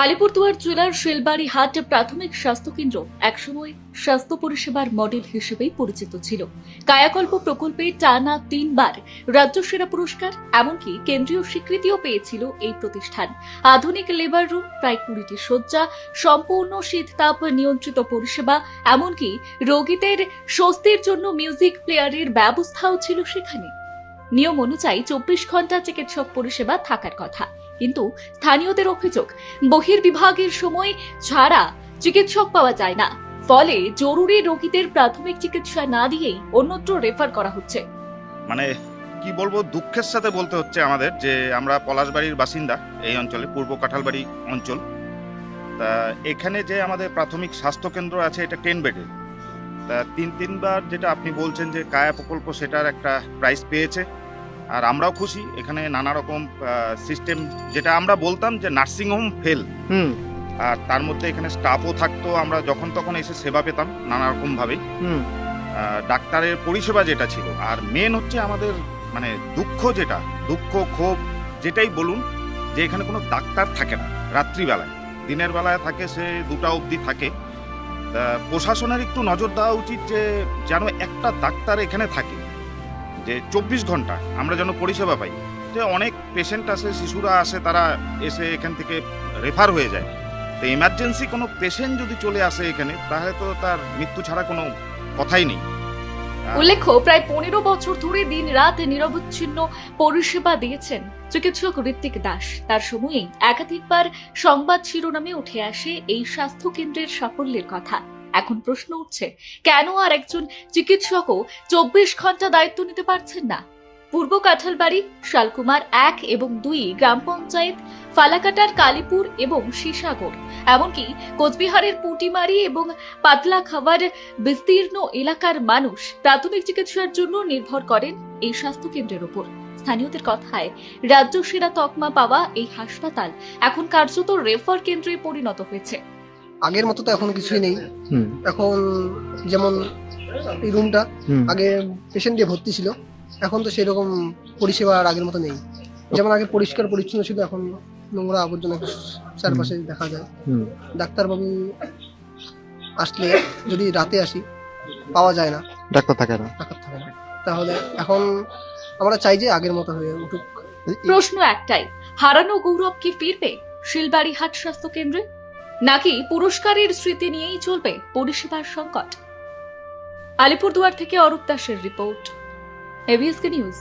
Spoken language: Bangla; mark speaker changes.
Speaker 1: আলিপুরদুয়ার জেলার শিলবাড়ি হাট প্রাথমিক স্বাস্থ্য কেন্দ্র একসময় স্বাস্থ্য পরিষেবার মডেল হিসেবেই পরিচিত ছিল। কায়াকল্প প্রকল্পে টানা 3 বার রাজ্য সেরা পুরস্কার, এমনকি কেন্দ্রীয় স্বীকৃতিও পেয়েছিল এই প্রতিষ্ঠান। আধুনিক লেবার রুম, প্রায় 20টি শয্যা, সম্পূর্ণ শীত তাপ নিয়ন্ত্রিত পরিষেবা, এমনকি রোগীদের স্বস্তির জন্য মিউজিক প্লেয়ারের ব্যবস্থাও ছিল সেখানে। নিয়ম অনুযায়ী 24 ঘন্টা চিকিৎসক পরিষেবা থাকার কথা, কিন্তু স্থানীয়দের অভিযোগ বহির্বিভাগের সময় ছাড়া চিকিৎসক পাওয়া যায় না, ফলে জরুরি রোগীদের প্রাথমিক চিকিৎসা না দিয়েই অন্যত্র রেফার করা হচ্ছে।
Speaker 2: মানে কি বলবো, দুঃখের সাথে বলতে হচ্ছে আমাদের যে আমরা পলাশবাড়ির বাসিন্দা, এই অঞ্চলে পূর্ব কাঁঠালবাড়ি অঞ্চল। তা এখানে যে আমাদের প্রাথমিক স্বাস্থ্য কেন্দ্র আছে এটা 10 বেডের। তা তিনবার যেটা আপনি বলছেন যে কায়া প্রকল্প, সেটার একটা প্রাইজ পেয়েছে। আর আমরাও খুশি, এখানে নানা রকম সিস্টেম, যেটা আমরা বলতাম যে নার্সিংহোম ফেল, আর তার মধ্যে এখানে স্টাফও থাকতো, আমরা যখন তখন এসে সেবা পেতাম নানা রকম ভাবে। ডাক্তারের পরিষেবা যেটা ছিল, আর মেন হচ্ছে আমাদের মানে দুঃখ ক্ষোভ যেটাই বলুন, যে এখানে কোনো ডাক্তার থাকে না রাত্রিবেলায়। দিনের বেলায় থাকে, সে 2টা অবধি থাকে। প্রশাসনের একটু নজর দেওয়া উচিত যে যেন একটা ডাক্তার এখানে থাকে, যে 24 ঘন্টা আমরা যেন পরিষেবা পাই। যে অনেক পেশেন্ট আসে, শিশুরা আসে, তারা এসে এখান থেকে রেফার হয়ে যায়। তো ইমার্জেন্সি কোনো পেশেন্ট যদি চলে আসে এখানে, তাহলে তো তার মৃত্যু ছাড়া কোনো কথাই নেই।
Speaker 1: উল্লেখ্য, প্রায় 15 বছর ধরে দিন রাত নিরবচ্ছিন্ন পরিষেবা দিয়েছেন চিকিৎসক ঋত্বিক দাস। তার সময়েই একাধিকবার সংবাদ শিরোনামে উঠে আসে এই স্বাস্থ্য কেন্দ্রের সাফল্যের কথা। এখন প্রশ্ন উঠছে, কেন আর একজন চিকিৎসকও 24 ঘন্টা দায়িত্ব নিতে পারছেন না? পূর্ব কাঁঠালবাড়ি, শালকুমার 1 এবং 2 গ্রাম পঞ্চায়েত, ফালাকাটার কালীপুর এবং শিশাগড়, এমনকি কোচবিহারের পুটিমারি এবং পাতলাখাবার বিস্তীর্ণ এলাকার মানুষ প্রাথমিক চিকিৎসার জন্য নির্ভর করেন এই স্বাস্থ্য কেন্দ্রের উপর। স্থানীয়দের কথায়, রাজ্য সেরা তকমা পাওয়া এই হাসপাতাল এখন কার্যত রেফার কেন্দ্রে পরিণত হয়েছে।
Speaker 3: আগের মতো তো এখন কিছুই নেই। এখন যেমন এই রুমটা আগে পেশেন্ট দিয়ে ভর্তি ছিল, এখন তো সেরকম পরিষেবা আর আগের মতো নেই। যেমন আগে পরিষ্কার পরিচ্ছন্ন ছিল, এখন নোংরা আবর্জনা চারপাশে দেখা যায়। ডাক্তারবাবু আসলে যদি রাতে আসি, পাওয়া যায় না,
Speaker 4: ডাক্তার থাকে না।
Speaker 3: তাহলে এখন আমরা চাই যে আগের মতো হয়ে উঠুক।
Speaker 1: প্রশ্ন একটাই, হারানো গৌরব কি ফিরবে শিলবাড়ি হাট স্বাস্থ্য কেন্দ্রে, নাকি পুরস্কারের স্মৃতি নিয়েই চলবে পরিষেবার সংকট? আলিপুরদুয়ার থেকে অরূপ দাসের রিপোর্ট, এবিএসকে নিউজ।